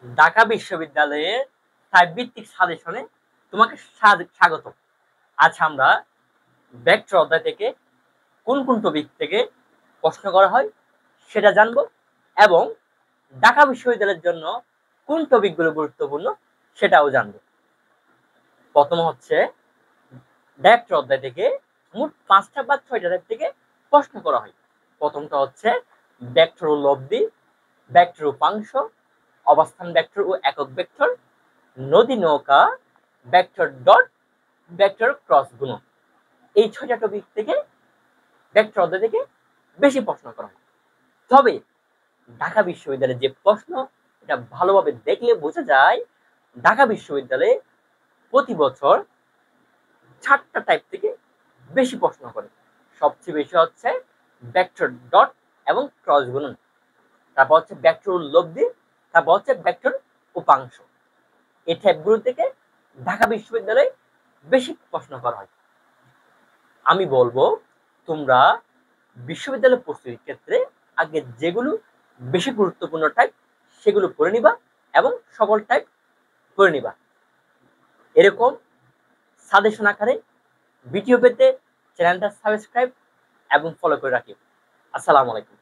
ঢাকা বিশ্ববিদ্যালয়ের সাহিত্যভিত্তিক সাজেশনে তোমাকে স্বাগত। আজ আমরা ভেক্টর অধ্যায় থেকে কোন কোন টপিক থেকে প্রশ্ন করা হয় সেটা জানবো এবং ঢাকা বিশ্ববিদ্যালয়ের জন্য কোন টপিকগুলো গুরুত্বপূর্ণ সেটাও জানবো। প্রথম হচ্ছে ভেক্টর অধ্যায় থেকে মোট 5টা বা 6টা টাইপ থেকে প্রশ্ন করা হয়। প্রথমটা হচ্ছে ভেক্টর ও লব্ধি, ভেক্টর উপাংশ, অবস্থান ভেক্টর ও একক ভেক্টর, নদী নৌকা, ভেক্টর ডট, ভেক্টর ক্রস গুণন। এই 6টা টপিক থেকে ভেক্টর অধ্যায় থেকে বেশি প্রশ্ন করা হয়। তবে ঢাকা বিশ্ববিদ্যালয়ের যে প্রশ্ন এটা ভালোভাবে দেখলে বোঝা যায় ঢাকা বিশ্ববিদ্যালয়ে প্রতি বছর 4টা টাইপ থেকে বেশি প্রশ্ন করে। সবচেয়ে বেশি হচ্ছে ভেক্টর ডট এবং ক্রস গুণন, তারপর হচ্ছে ভেক্টর লব্ধি, তারপর হচ্ছে ভেক্টর উপাংশ। এই টাইপগুলো থেকে ঢাকা বিশ্ববিদ্যালয়ে বেশি প্রশ্ন করা হয়। আমি বলবো তোমরা বিশ্ববিদ্যালয় প্রস্তুতির ক্ষেত্রে আগে যেগুলো বেশি গুরুত্বপূর্ণ টাইপ সেগুলো পড়ে নিবা এবং সকল টাইপ পড়ে নিবা। এরকম সাজেশন আকারে ভিডিও পেতে চ্যানেলটা সাবস্ক্রাইব এবং ফলো করে রাখি। আসসালামু আলাইকুম।